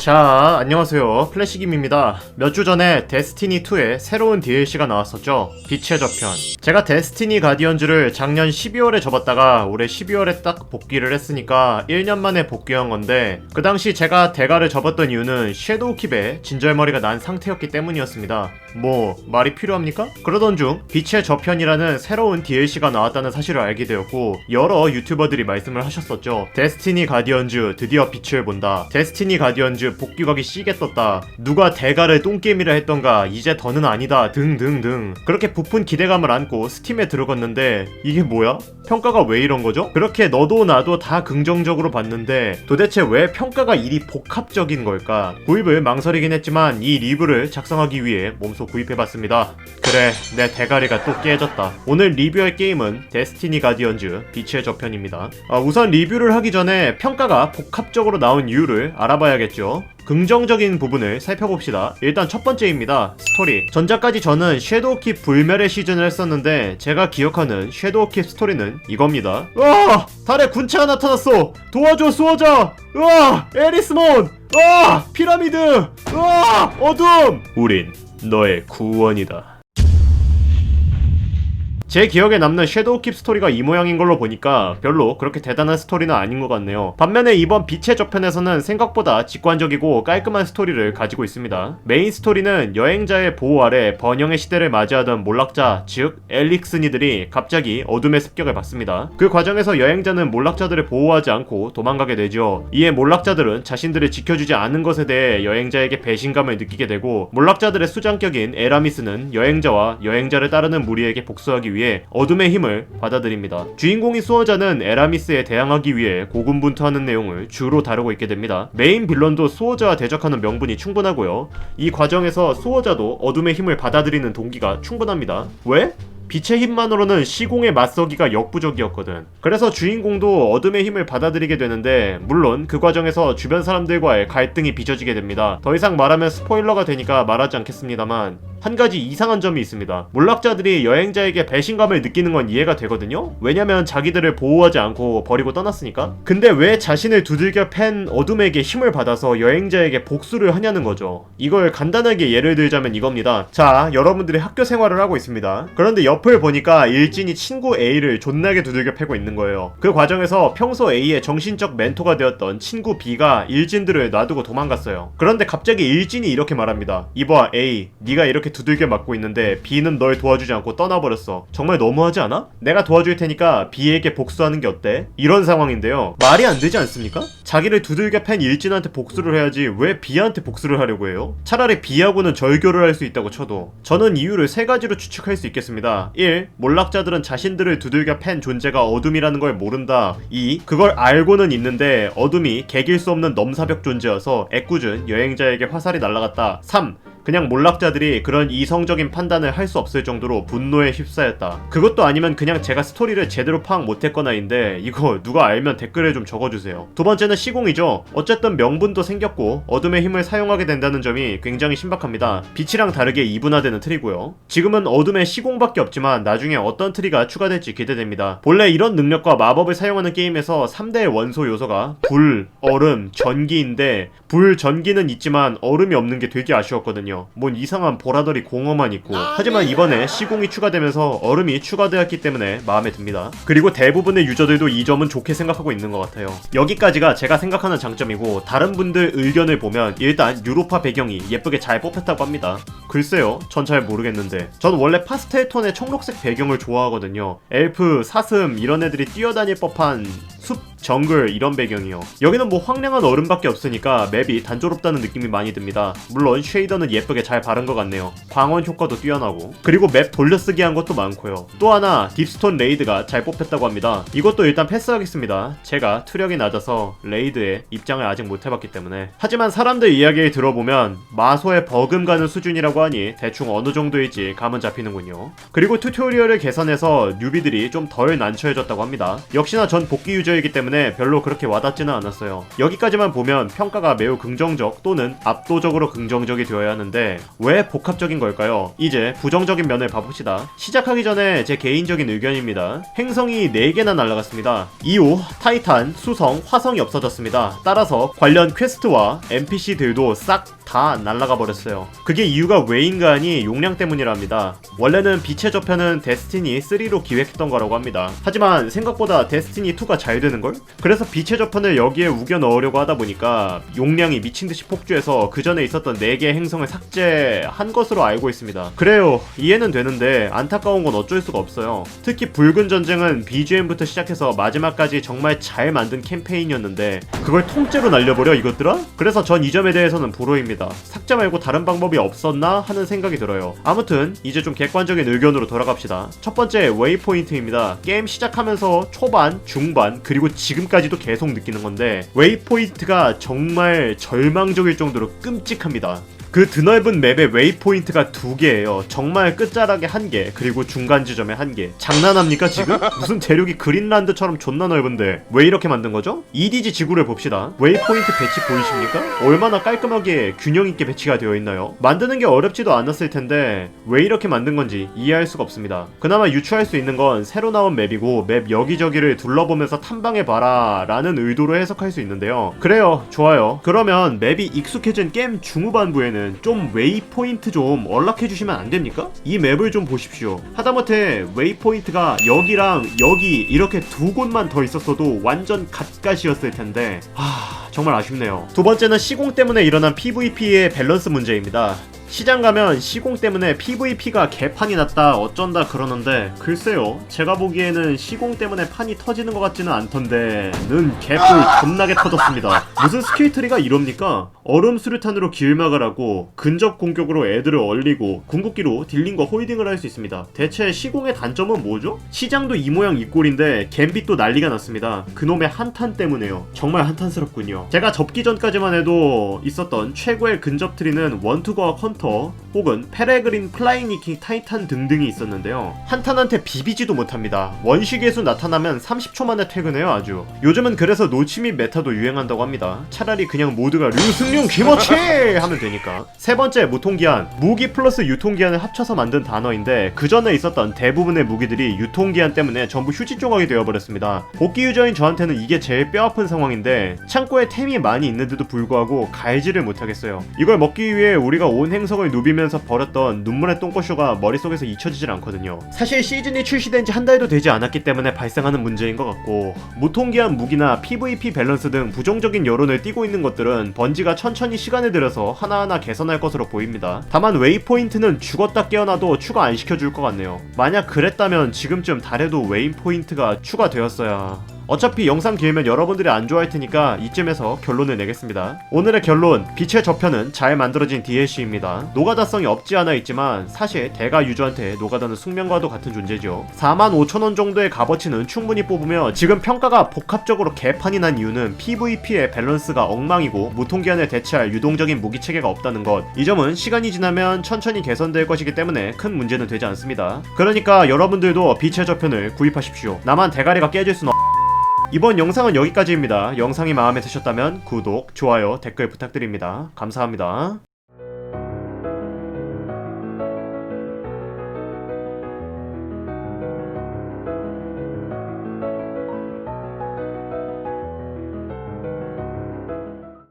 자, 안녕하세요. 플래시김입니다. 몇 주 전에 데스티니2의 새로운 DLC가 나왔었죠. 빛의 저편. 제가 데스티니 가디언즈를 작년 12월에 접었다가 올해 12월에 딱 복귀를 했으니까 1년 만에 복귀한 건데, 그 당시 제가 대가를 접었던 이유는 섀도우킵에 진절머리가 난 상태였기 때문이었습니다. 뭐 말이 필요합니까? 그러던 중 빛의 저편이라는 새로운 DLC가 나왔다는 사실을 알게 되었고, 여러 유튜버들이 말씀을 하셨었죠. 데스티니 가디언즈 드디어 빛을 본다. 데스티니 가디언즈 복귀각이 시계 떴다. 누가 대가를 똥게임이라 했던가 이제 더는 아니다 등등등. 그렇게 부푼 기대감을 안고 스팀에 들어갔는데 이게 뭐야? 평가가 왜 이런 거죠? 그렇게 너도 나도 다 긍정적으로 봤는데 도대체 왜 평가가 이리 복합적인 걸까? 구입을 망설이긴 했지만 이 리뷰를 작성하기 위해 몸소 구입해봤습니다. 그래, 내 대가리가 또 깨졌다. 오늘 리뷰할 게임은 데스티니 가디언즈 빛의 저편입니다. 우선 리뷰를 하기 전에 평가가 복합적으로 나온 이유를 알아봐야겠죠. 긍정적인 부분을 살펴봅시다. 일단 첫 번째입니다. 스토리. 전작까지 저는 섀도우킵 불멸의 시즌을 했었는데 제가 기억하는 섀도우킵 스토리는 이겁니다. 으아! 달에 군차가 나타났어! 도와줘, 수호자! 으아! 에리스몬! 으아! 피라미드! 으아! 어둠! 우린 너의 구원이다. 제 기억에 남는 섀도우킵 스토리가 이 모양인 걸로 보니까 별로 그렇게 대단한 스토리는 아닌 것 같네요. 반면에 이번 빛의 저편에서는 생각보다 직관적이고 깔끔한 스토리를 가지고 있습니다. 메인 스토리는 여행자의 보호 아래 번영의 시대를 맞이하던 몰락자, 즉 엘릭스니들이 갑자기 어둠의 습격을 받습니다. 그 과정에서 여행자는 몰락자들을 보호하지 않고 도망가게 되죠. 이에 몰락자들은 자신들을 지켜주지 않은 것에 대해 여행자에게 배신감을 느끼게 되고, 몰락자들의 수장격인 에라미스는 여행자와 여행자를 따르는 무리에게 복수하기 위해 어둠의 힘을 받아들입니다. 주인공인 수호자는 에라미스에 대항하기 위해 고군분투하는 내용을 주로 다루고 있게 됩니다. 메인 빌런도 수호자와 대적하는 명분이 충분하고요. 이 과정에서 수호자도 어둠의 힘을 받아들이는 동기가 충분합니다. 왜? 빛의 힘만으로는 시공에 맞서기가 역부족이었거든. 그래서 주인공도 어둠의 힘을 받아들이게 되는데, 물론 그 과정에서 주변 사람들과의 갈등이 빚어지게 됩니다. 더 이상 말하면 스포일러가 되니까 말하지 않겠습니다만, 한 가지 이상한 점이 있습니다. 몰락자들이 여행자에게 배신감을 느끼는 건 이해가 되거든요? 왜냐면 자기들을 보호하지 않고 버리고 떠났으니까? 근데 왜 자신을 두들겨 팬 어둠에게 힘을 받아서 여행자에게 복수를 하냐는 거죠. 이걸 간단하게 예를 들자면 이겁니다. 자, 여러분들이 학교 생활을 하고 있습니다. 그런데 옆을 보니까 일진이 친구 A를 존나게 두들겨 패고 있는 거예요. 그 과정에서 평소 A의 정신적 멘토가 되었던 친구 B가 일진들을 놔두고 도망갔어요. 그런데 갑자기 일진이 이렇게 말합니다. 이봐 A, 네가 이렇게 두들겨 맞고 있는데 B는 널 도와주지 않고 떠나버렸어. 정말 너무하지 않아? 내가 도와줄 테니까 B에게 복수하는 게 어때? 이런 상황인데요. 말이 안 되지 않습니까? 자기를 두들겨 팬 일진한테 복수를 해야지 왜 B한테 복수를 하려고 해요? 차라리 B하고는 절교를 할 수 있다고 쳐도. 저는 이유를 세 가지로 추측할 수 있겠습니다. 1. 몰락자들은 자신들을 두들겨 팬 존재가 어둠이라는 걸 모른다. 2. 그걸 알고는 있는데 어둠이 개길 수 없는 넘사벽 존재여서 애꿎은 여행자에게 화살이 날아갔다. 3. 그냥 몰락자들이 그런 이성적인 판단을 할 수 없을 정도로 분노에 휩싸였다. 그것도 아니면 그냥 제가 스토리를 제대로 파악 못했거나인데, 이거 누가 알면 댓글에 좀 적어주세요. 두 번째는 시공이죠. 어쨌든 명분도 생겼고 어둠의 힘을 사용하게 된다는 점이 굉장히 신박합니다. 빛이랑 다르게 이분화되는 틀이고요. 지금은 어둠의 시공밖에 없지만 나중에 어떤 틀이가 추가될지 기대됩니다. 본래 이런 능력과 마법을 사용하는 게임에서 3대의 원소 요소가 불, 얼음, 전기인데, 불, 전기는 있지만 얼음이 없는 게 되게 아쉬웠거든요. 뭔 이상한 보라더리 공허만 있고. 하지만 이번에 시공이 추가되면서 얼음이 추가되었기 때문에 마음에 듭니다. 그리고 대부분의 유저들도 이 점은 좋게 생각하고 있는 것 같아요. 여기까지가 제가 생각하는 장점이고, 다른 분들 의견을 보면 일단 유로파 배경이 예쁘게 잘 뽑혔다고 합니다. 글쎄요, 전 잘 모르겠는데. 전 원래 파스텔 톤의 청록색 배경을 좋아하거든요. 엘프, 사슴 이런 애들이 뛰어다닐 법한 숲, 정글 이런 배경이요. 여기는 뭐 황량한 얼음밖에 없으니까 맵이 단조롭다는 느낌이 많이 듭니다. 물론 쉐이더는 예쁘게 잘 바른 것 같네요. 광원 효과도 뛰어나고. 그리고 맵 돌려쓰기 한 것도 많고요. 또 하나, 딥스톤 레이드가 잘 뽑혔다고 합니다. 이것도 일단 패스하겠습니다. 제가 투력이 낮아서 레이드에 입장을 아직 못 해봤기 때문에. 하지만 사람들 이야기를 들어보면 마소에 버금가는 수준이라고 있다고 하니 대충 어느 정도일지 감은 잡히는군요. 그리고 튜토리얼을 개선해서 뉴비들이 좀 덜 난처해졌다고 합니다. 역시나 전 복귀 유저이기 때문에 별로 그렇게 와닿지는 않았어요. 여기까지만 보면 평가가 매우 긍정적 또는 압도적으로 긍정적이 되어야 하는데 왜 복합적인 걸까요? 이제 부정적인 면을 봐봅시다. 시작하기 전에 제 개인적인 의견입니다. 행성이 4개나 날아갔습니다. 이후 타이탄, 수성, 화성이 없어졌습니다. 따라서 관련 퀘스트와 NPC들도 싹 다 날아가 버렸어요. 그게 이유가 왜인가 하니 용량 때문이랍니다. 원래는 빛의 저편은 데스티니 3로 기획했던 거라고 합니다. 하지만 생각보다 데스티니 2가 잘 되는걸? 그래서 빛의 저편을 여기에 우겨 넣으려고 하다 보니까 용량이 미친듯이 폭주해서 그 전에 있었던 4개의 행성을 삭제한 것으로 알고 있습니다. 그래요, 이해는 되는데 안타까운 건 어쩔 수가 없어요. 특히 붉은 전쟁은 BGM부터 시작해서 마지막까지 정말 잘 만든 캠페인이었는데 그걸 통째로 날려버려 이것들아? 그래서 전 이 점에 대해서는 불호입니다. 삭제 말고 다른 방법이 없었나 하는 생각이 들어요. 아무튼 이제 좀 객관적인 의견으로 돌아갑시다. 첫 번째 웨이포인트입니다. 게임 시작하면서 초반, 중반, 그리고 지금까지도 계속 느끼는 건데 웨이포인트가 정말 절망적일 정도로 끔찍합니다. 그 드넓은 맵에 웨이포인트가 2개예요. 정말 끝자락에 1개, 그리고 중간 지점에 1개. 장난합니까 지금? 무슨 대륙이 그린란드처럼 존나 넓은데 왜 이렇게 만든 거죠? EDG 지구를 봅시다. 웨이포인트 배치 보이십니까? 얼마나 깔끔하게 균형 있게 배치가 되어 있나요? 만드는 게 어렵지도 않았을 텐데 왜 이렇게 만든 건지 이해할 수가 없습니다. 그나마 유추할 수 있는 건 새로 나온 맵이고 맵 여기저기를 둘러보면서 탐방해봐라 라는 의도로 해석할 수 있는데요. 그래요, 좋아요. 그러면 맵이 익숙해진 게임 중후반부에는 좀 웨이포인트 좀 언락해주시면 안됩니까? 이 맵을 좀 보십시오. 하다못해 웨이포인트가 여기랑 여기 이렇게 2곳만 더 있었어도 완전 갓갓이었을 텐데 정말 아쉽네요. 두 번째는 시공 때문에 일어난 PVP의 밸런스 문제입니다. 시장 가면 시공 때문에 PVP가 개판이 났다 어쩐다 그러는데 글쎄요, 제가 보기에는 시공 때문에 판이 터지는 것 같지는 않던데 는 개뿔 존나게 터졌습니다. 무슨 스킬트리가 이럽니까? 얼음 수류탄으로 길 막으라고 근접 공격으로 애들을 얼리고 궁극기로 딜링과 홀딩을 할 수 있습니다. 대체 시공의 단점은 뭐죠? 시장도 이 모양 이 꼴인데 갬빗도 난리가 났습니다. 그놈의 한탄 때문에요. 정말 한탄스럽군요. 제가 접기 전까지만 해도 있었던 최고의 근접 트리는 원투거와 헌터 혹은 페레그린 플라잉니킹 타이탄 등등이 있었는데요. 한탄한테 비비지도 못합니다. 원시계수 나타나면 30초 만에 퇴근해요. 아주 요즘은 그래서 노치밋 메타도 유행한다고 합니다. 차라리 그냥 모두가 류승룡 김어치 하면 되니까. 세 번째, 무통기한. 무기 플러스 유통기한을 합쳐서 만든 단어인데 그 전에 있었던 대부분의 무기들이 유통기한 때문에 전부 휴지 조각이 되어버렸습니다. 복귀 유저인 저한테는 이게 제일 뼈아픈 상황인데 창고에 템이 많이 있는데도 불구하고 갈지를 못하겠어요. 이걸 먹기 위해 우리가 온 행성을 누비면서 벌였던 눈물의 똥꼬쇼가 머릿속에서 잊혀지질 않거든요. 사실 시즌이 출시된 지 한 달도 되지 않았기 때문에 발생하는 문제인 것 같고, 무통기한 무기나 PVP 밸런스 등 부정적인 여론을 띠고 있는 것들은 번지가 천천히 시간을 들여서 하나하나 개선할 것으로 보입니다. 다만 웨이포인트는 죽었다 깨어나도 추가 안 시켜줄 것 같네요. 만약 그랬다면 지금쯤 달에도 웨이포인트가 추가되었어야. 어차피 영상 길면 여러분들이 안 좋아할 테니까 이쯤에서 결론을 내겠습니다. 오늘의 결론, 빛의 저편은 잘 만들어진 DLC입니다. 노가다성이 없지 않아 있지만 사실 대가 유저한테 노가다는 숙명과도 같은 존재죠. 45,000원 정도의 값어치는 충분히 뽑으며 지금 평가가 복합적으로 개판이 난 이유는 PVP의 밸런스가 엉망이고 무통기한을 대체할 유동적인 무기 체계가 없다는 것. 이 점은 시간이 지나면 천천히 개선될 것이기 때문에 큰 문제는 되지 않습니다. 그러니까 여러분들도 빛의 저편을 구입하십시오. 나만 대가리가 깨질 순 이번 영상은 여기까지입니다. 영상이 마음에 드셨다면 구독, 좋아요, 댓글 부탁드립니다. 감사합니다.